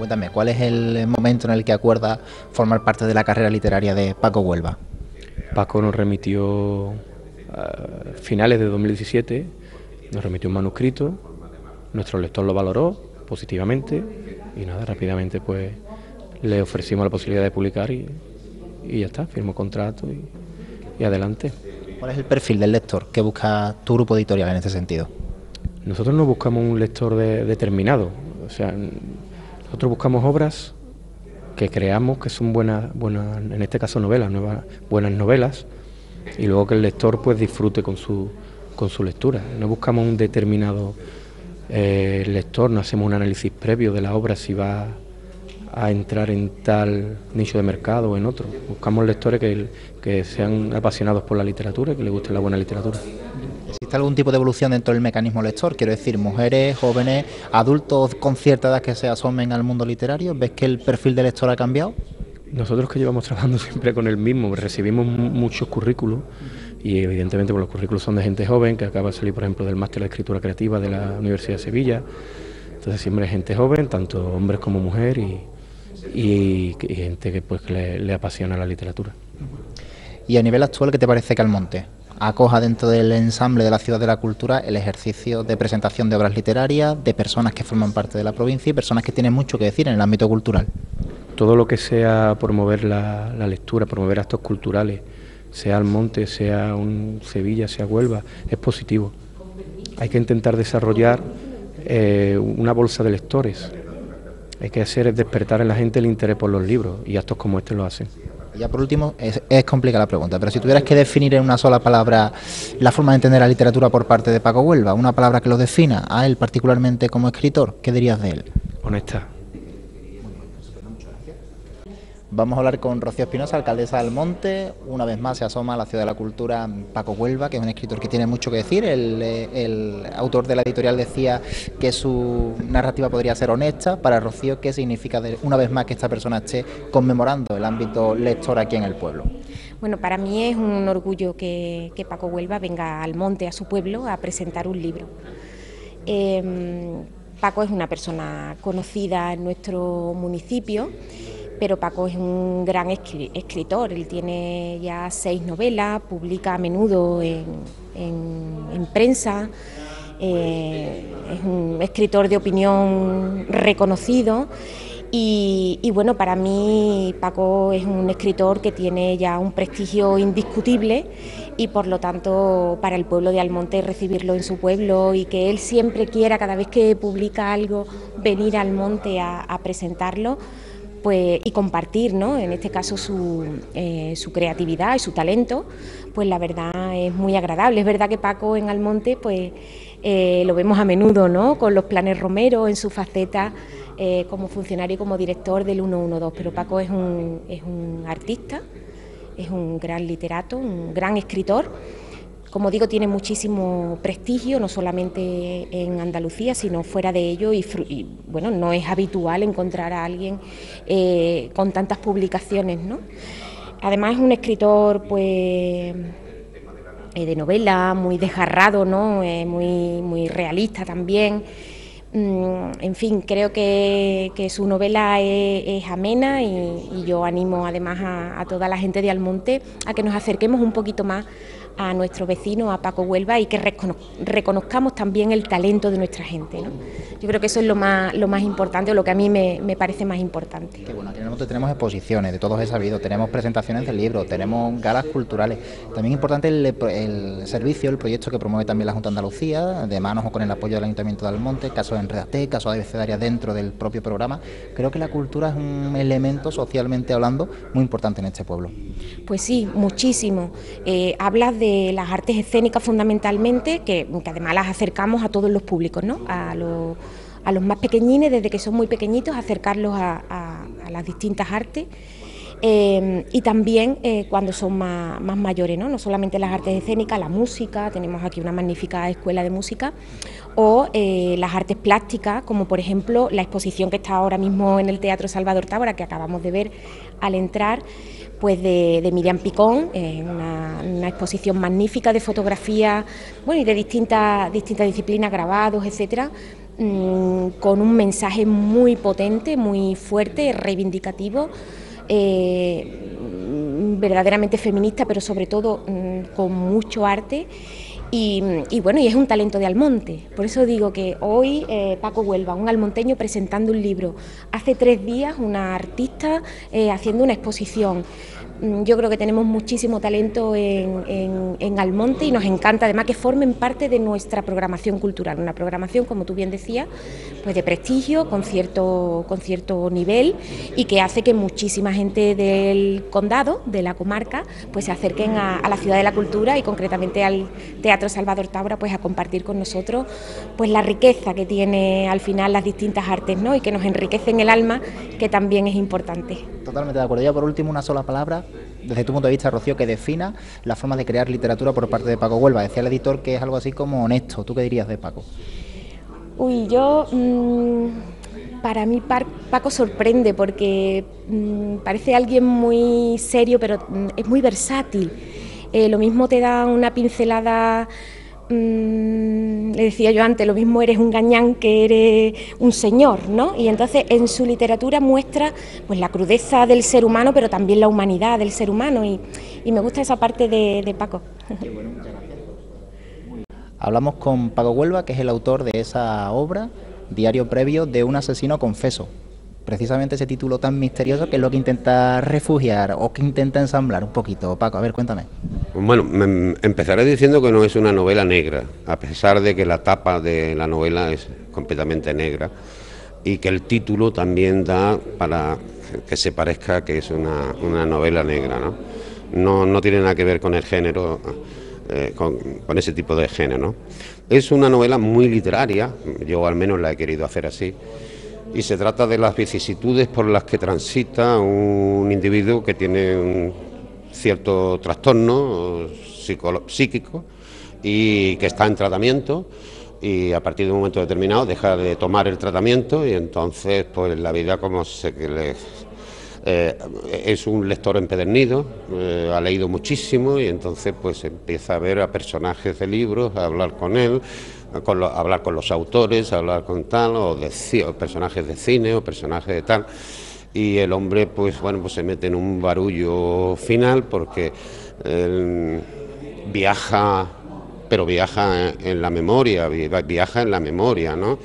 cuéntame, ¿cuál es el momento en el que acuerdas formar parte de la carrera literaria de Paco Huelva? Paco nos remitió a finales de 2017, nos remitió un manuscrito, nuestro lector lo valoró positivamente y nada, rápidamente pues le ofrecimos la posibilidad de publicar y ya está, firmó contrato y adelante. ¿Cuál es el perfil del lector que busca tu grupo editorial en este sentido? Nosotros no buscamos un lector determinado, o sea, nosotros buscamos obras que creamos que son buenas, en este caso novelas, buenas novelas, y luego que el lector pues disfrute con su lectura. No buscamos un determinado lector, no hacemos un análisis previo de la obra si va a entrar en tal nicho de mercado o en otro. Buscamos lectores que sean apasionados por la literatura y que les guste la buena literatura. ¿Existe algún tipo de evolución dentro del mecanismo lector? Quiero decir, mujeres, jóvenes, adultos con cierta edad que se asomen al mundo literario. ¿Ves que el perfil del lector ha cambiado? Nosotros que llevamos trabajando siempre con el mismo, recibimos muchos currículos y evidentemente pues, los currículos son de gente joven que acaba de salir, por ejemplo, del máster de escritura creativa de la Universidad de Sevilla. Entonces siempre hay gente joven, tanto hombres como mujeres y gente que pues que le apasiona la literatura. Y a nivel actual, ¿qué te parece que Almonte acoja dentro del ensamble de la Ciudad de la Cultura el ejercicio de presentación de obras literarias, de personas que forman parte de la provincia y personas que tienen mucho que decir en el ámbito cultural? Todo lo que sea promover la lectura, promover actos culturales, sea Almonte, sea un Sevilla, sea Huelva, es positivo. Hay que intentar desarrollar una bolsa de lectores. Hay que hacer despertar en la gente el interés por los libros y actos como este lo hacen. Ya por último, es complicada la pregunta, pero si tuvieras que definir en una sola palabra la forma de entender la literatura por parte de Paco Huelva, una palabra que lo defina a él particularmente como escritor, ¿qué dirías de él? Honesta. Vamos a hablar con Rocío Espinosa, alcaldesa de Almonte. Una vez más se asoma a la Ciudad de la Cultura Paco Huelva, que es un escritor que tiene mucho que decir. El autor de la editorial decía que su narrativa podría ser honesta. Para Rocío, ¿qué significa una vez más que esta persona esté conmemorando el ámbito lector aquí en el pueblo? Bueno, para mí es un orgullo que Paco Huelva venga a Almonte, a su pueblo, a presentar un libro. Paco es una persona conocida en nuestro municipio, pero Paco es un gran escritor. Él tiene ya 6 novelas, publica a menudo en prensa, es un escritor de opinión reconocido y bueno, para mí Paco es un escritor que tiene ya un prestigio indiscutible y por lo tanto para el pueblo de Almonte recibirlo en su pueblo y que él siempre quiera, cada vez que publica algo, venir a Almonte a presentarlo, pues, y compartir, ¿no?, en este caso su creatividad y su talento, pues la verdad es muy agradable. Es verdad que Paco en Almonte pues lo vemos a menudo, ¿no?, con los planes Romero en su faceta como funcionario y como director del 112, pero Paco es un artista, es un gran literato, un gran escritor. Como digo, tiene muchísimo prestigio, no solamente en Andalucía, sino fuera de ello, y bueno, no es habitual encontrar a alguien con tantas publicaciones, ¿no? Además es un escritor pues de novela, muy desgarrado, ¿no?, muy realista también. En fin, creo que su novela es amena y yo animo además a toda la gente de Almonte a que nos acerquemos un poquito más a nuestro vecino, a Paco Huelva, y que reconozcamos también el talento de nuestra gente, ¿no? Yo creo que eso es lo más importante, o lo que a mí me parece más importante. Que bueno, aquí en Almonte tenemos exposiciones, de todos he sabido, tenemos presentaciones de libros, tenemos galas culturales. También es importante el servicio, el proyecto que promueve también la Junta de Andalucía, de manos o con el apoyo del Ayuntamiento de Almonte, casos de Enredate, casos de abecedaria dentro del propio programa. Creo que la cultura es un elemento, socialmente hablando, muy importante en este pueblo. Pues sí, muchísimo. Hablas de las artes escénicas fundamentalmente, que además las acercamos a todos los públicos, ¿no?, a los más pequeñines, desde que son muy pequeñitos, acercarlos a las distintas artes. Y también cuando son más mayores, ¿no? No solamente las artes escénicas, la música, tenemos aquí una magnífica escuela de música, o las artes plásticas, como por ejemplo la exposición que está ahora mismo en el Teatro Salvador Tábora, que acabamos de ver al entrar, pues de Miriam Picón, una exposición magnífica de fotografía, bueno, y de distintas disciplinas, grabados, etcétera, con un mensaje muy potente, muy fuerte, reivindicativo, verdaderamente feminista, pero sobre todo con mucho arte. Y bueno, y es un talento de Almonte. Por eso digo que hoy Paco Huelva, un almonteño, presentando un libro. Hace 3 días una artista haciendo una exposición. Yo creo que tenemos muchísimo talento en Almonte y nos encanta además que formen parte de nuestra programación cultural, una programación, como tú bien decías, pues de prestigio, con cierto nivel, y que hace que muchísima gente del condado, de la comarca, pues se acerquen a la ciudad de la cultura y concretamente al Teatro Salvador Taura, pues a compartir con nosotros pues la riqueza que tiene al final las distintas artes, ¿no? Y que nos enriquecen el alma, que también es importante. Totalmente de acuerdo. Ya por último, una sola palabra, desde tu punto de vista, Rocío, que defina la forma de crear literatura por parte de Paco Huelva. Decía el editor que es algo así como honesto. ¿Tú qué dirías de Paco? Para mí Paco sorprende porque parece alguien muy serio, pero es muy versátil. Lo mismo te da una pincelada, le decía yo antes, lo mismo eres un gañán que eres un señor, ¿no? Y entonces en su literatura muestra pues la crudeza del ser humano, pero también la humanidad del ser humano, y me gusta esa parte de Paco. Hablamos con Paco Huelva, que es el autor de esa obra, Diario previo de un asesino confeso. Precisamente ese título tan misterioso, que es lo que intenta refugiar o que intenta ensamblar un poquito. Paco, a ver, cuéntame. Bueno, empezaré diciendo que no es una novela negra, a pesar de que la tapa de la novela es completamente negra y que el título también da para que se parezca que es una novela negra, ¿no? No tiene nada que ver con el género, con ese tipo de género, ¿no? Es una novela muy literaria, yo al menos la he querido hacer así, y se trata de las vicisitudes por las que transita un individuo que tiene un cierto trastorno psíquico y que está en tratamiento, y a partir de un momento determinado deja de tomar el tratamiento y entonces pues la vida como es un lector empedernido, ha leído muchísimo y entonces pues empieza a ver a personajes de libros, a hablar con él, hablar con los autores, hablar con tal, o personajes de cine o personajes de tal, y el hombre pues se mete en un barullo final porque viaja, pero viaja en la memoria, ¿no?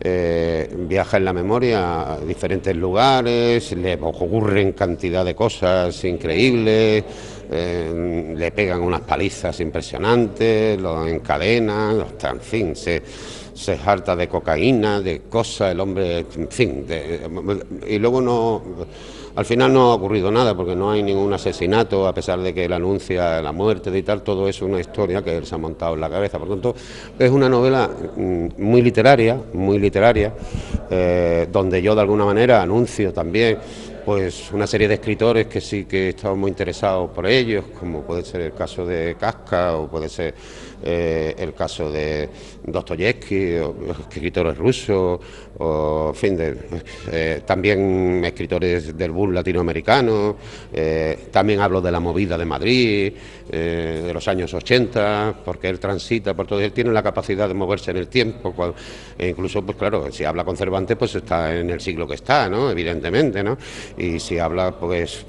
Viaja en la memoria a diferentes lugares, le ocurren cantidad de cosas increíbles, le pegan unas palizas impresionantes, lo encadenan, en fin, se harta de cocaína, de cosas, el hombre, en fin, y luego al final no ha ocurrido nada porque no hay ningún asesinato, a pesar de que él anuncia la muerte y tal, todo es una historia que él se ha montado en la cabeza. Por tanto, es una novela muy literaria, donde yo de alguna manera anuncio también pues una serie de escritores que sí que he estado muy interesado por ellos, como puede ser el caso de Kafka o puede ser el caso de Dostoyevsky, o escritores rusos, o en fin, también escritores del boom latinoamericano, también hablo de la movida de Madrid, de los años 80, porque él transita por todo, él tiene la capacidad de moverse en el tiempo, e incluso, pues claro, si habla con Cervantes, pues está en el siglo que está, ¿no? Evidentemente, ¿no? Y si habla, pues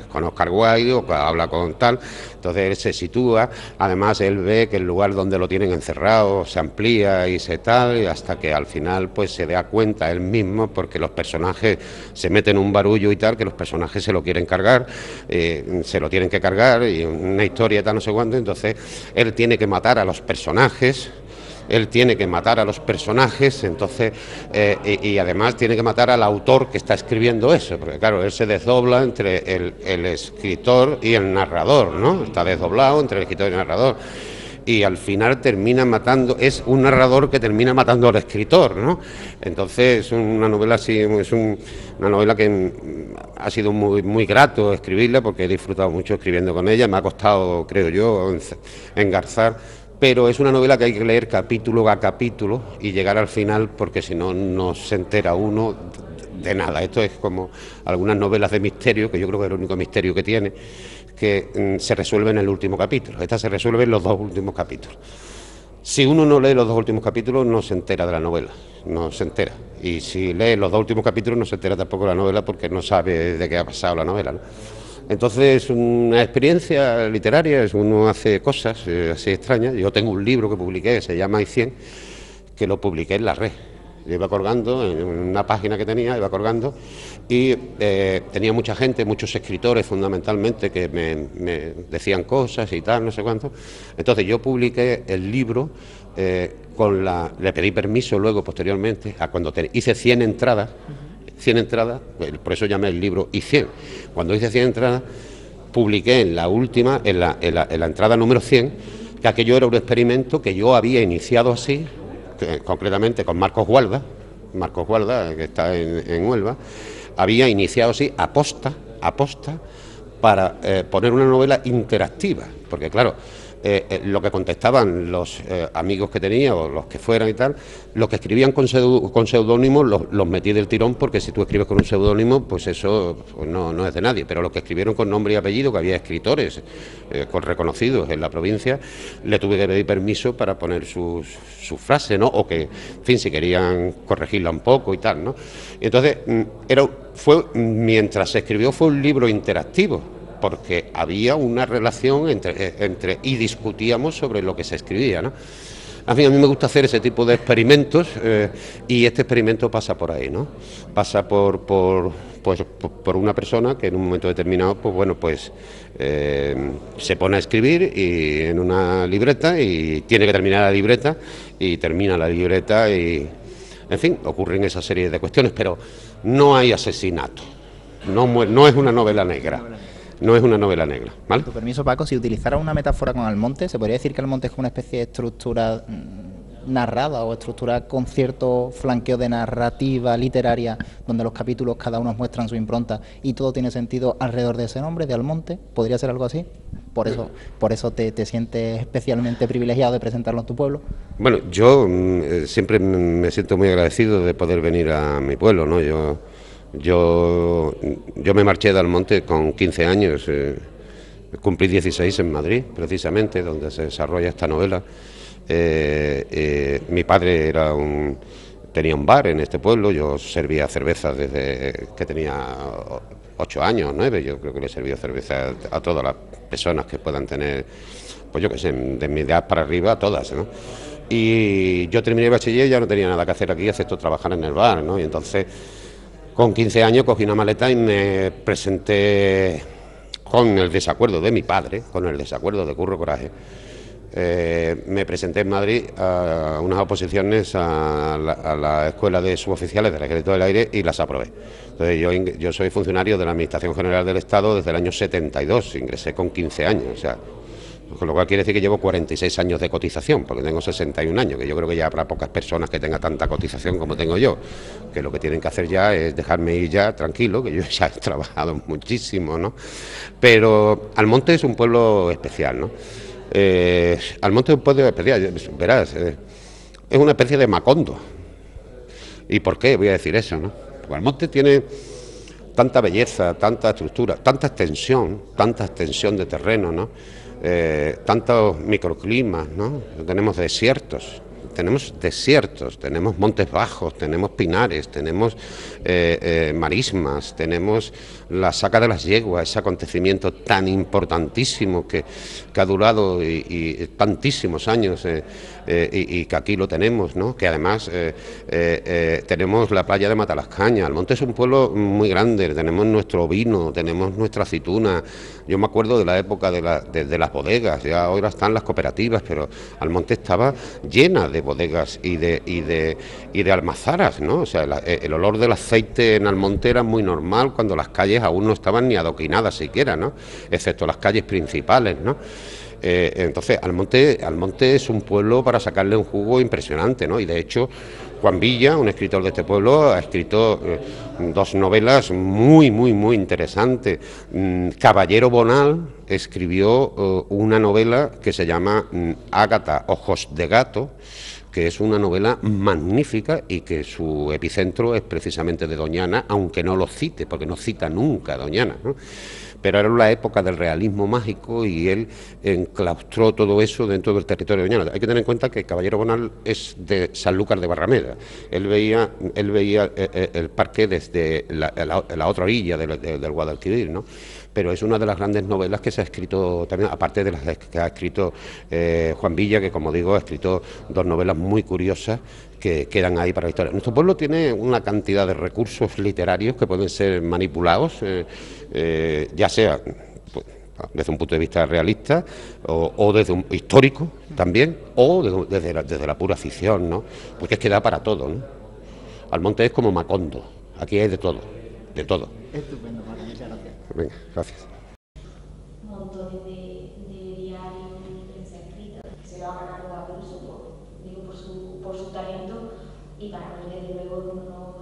con Oscar Wilde o habla con tal, entonces él se sitúa, además él ve que el lugar donde lo tienen encerrado se amplía y se tal, y hasta que al final pues se da cuenta él mismo, porque los personajes se meten en un barullo y tal, que los personajes se lo quieren cargar, se lo tienen que cargar, y una historia tal no sé cuánto, entonces él tiene que matar a los personajes. Entonces, y además tiene que matar al autor que está escribiendo eso, porque claro, él se desdobla entre el escritor y el narrador, ¿no? Está desdoblado entre el escritor y el narrador. Y al final termina matando, es un narrador que termina matando al escritor, ¿no? Entonces es una novela así, una novela que ha sido muy, muy grato escribirla, porque he disfrutado mucho escribiendo con ella, me ha costado, creo yo, engarzar. Pero es una novela que hay que leer capítulo a capítulo y llegar al final, porque si no, no se entera uno de nada. Esto es como algunas novelas de misterio, que yo creo que es el único misterio que tiene, que se resuelve en el último capítulo. Esta se resuelve en los 2 últimos capítulos. Si uno no lee los 2 últimos capítulos, no se entera de la novela, no se entera. Y si lee los 2 últimos capítulos, no se entera tampoco de la novela porque no sabe de qué ha pasado la novela, ¿no? Entonces, es una experiencia literaria, uno hace cosas así extrañas. Yo tengo un libro que publiqué, que se llama I100, que lo publiqué en la red. Yo iba colgando, en una página que tenía, iba colgando, y tenía mucha gente, muchos escritores fundamentalmente, que me decían cosas y tal, no sé cuánto. Entonces yo publiqué el libro, le pedí permiso luego, posteriormente, a cuando hice 100 entradas, por eso llamé el libro I100. Cuando hice 100 entradas, publiqué en la última, en la entrada número 100, que aquello era un experimento que yo había iniciado así, concretamente con Marcos Gualda, que está en Huelva, había iniciado así aposta para poner una novela interactiva, porque claro, lo que contestaban los amigos que tenía o los que fueran y tal, los que escribían con seudónimos los metí del tirón, porque si tú escribes con un seudónimo, pues eso pues no es de nadie, pero los que escribieron con nombre y apellido, que había escritores con reconocidos en la provincia, le tuve que pedir permiso para poner sus frases, ¿no? O que, en fin, si querían corregirla un poco y tal, ¿no? Y entonces, mientras se escribió, fue un libro interactivo, porque había una relación entre y discutíamos sobre lo que se escribía, ¿no? A mí me gusta hacer ese tipo de experimentos, y este experimento pasa por ahí, ¿no? Pasa por una persona que en un momento determinado, pues bueno, pues se pone a escribir y en una libreta, y tiene que terminar la libreta, y termina la libreta, y en fin, ocurren esa serie de cuestiones, pero no hay asesinato, no es una novela negra. No es una novela negra, ¿vale? Tu permiso, Paco, si utilizara una metáfora con Almonte, ¿se podría decir que Almonte es como una especie de estructura narrada o estructura con cierto flanqueo de narrativa literaria, donde los capítulos cada uno muestran su impronta y todo tiene sentido alrededor de ese nombre, de Almonte? ¿Podría ser algo así? Por eso te sientes especialmente privilegiado de presentarlo en tu pueblo. Bueno, yo siempre me siento muy agradecido de poder venir a mi pueblo, ¿no? Yo me marché de Almonte con 15 años, cumplí 16 en Madrid, precisamente, donde se desarrolla esta novela. Mi padre tenía un bar en este pueblo, yo servía cerveza desde que tenía 8 años, 9, yo creo que le he servido cerveza a todas las personas que puedan tener, pues yo qué sé, de mi edad para arriba, a todas, ¿no? Y yo terminé el bachiller y ya no tenía nada que hacer aquí, excepto trabajar en el bar, ¿no? Y entonces, con 15 años cogí una maleta y me presenté, con el desacuerdo de mi padre, con el desacuerdo de Curro Coraje, me presenté en Madrid a unas oposiciones a la Escuela de Suboficiales del Ejército del Aire y las aprobé. Entonces yo soy funcionario de la Administración General del Estado desde el año 72, ingresé con 15 años, o sea, con lo cual quiere decir que llevo 46 años de cotización, porque tengo 61 años, que yo creo que ya habrá pocas personas que tengan tanta cotización como tengo yo, que lo que tienen que hacer ya es dejarme ir ya tranquilo, que yo ya he trabajado muchísimo, ¿no? Pero Almonte es un pueblo especial, ¿no? Almonte es un pueblo especial, verás, es una especie de Macondo. ¿Y por qué voy a decir eso, no? Porque Almonte tiene tanta belleza, tanta estructura, tanta extensión de terreno, ¿no? Tantos microclimas, ¿no? Tenemos desiertos, tenemos montes bajos, tenemos pinares, tenemos marismas, tenemos la saca de las yeguas, ese acontecimiento tan importantísimo que ha durado y tantísimos años y que aquí lo tenemos, ¿no? Que además tenemos la playa de Matalascaña. Almonte es un pueblo muy grande, tenemos nuestro vino, tenemos nuestra aceituna. Yo me acuerdo de la época de las bodegas, ya ahora están las cooperativas, pero Almonte estaba llena de bodegas y de almazaras, ¿no? O sea, el olor del aceite en Almonte era muy normal cuando las calles aún no estaban ni adoquinadas siquiera, ¿no? Excepto las calles principales, ¿no? Entonces, Almonte es un pueblo para sacarle un jugo impresionante, ¿no? Y de hecho, Juan Villa, un escritor de este pueblo, ha escrito 2 novelas muy interesantes. Caballero Bonal escribió una novela que se llama Ágata, Ojos de Gato, que es una novela magnífica y que su epicentro es precisamente de Doñana, aunque no lo cite, porque no cita nunca a Doñana, ¿no? pero era la época del realismo mágico y él enclaustró todo eso dentro del territorio de Doñana. Hay que tener en cuenta que Caballero Bonal es de Sanlúcar de Barrameda. Él veía el parque desde la otra orilla del Guadalquivir, ¿no? Pero es una de las grandes novelas que se ha escrito también, aparte de las que ha escrito Juan Villa, que como digo ha escrito dos novelas muy curiosas que quedan ahí para la historia. Nuestro pueblo tiene una cantidad de recursos literarios que pueden ser manipulados, ya sea pues, desde un punto de vista realista o desde un histórico también, o desde la pura ficción, ¿no? Porque es que da para todo, ¿no? Almonte es como Macondo, aquí hay de todo, de todo. Estupendo, Paco, muchas gracias. Venga, gracias. Montones de diarios y prensa escrita que se lo ha ganado a Bruso por su talento, y para mí desde luego uno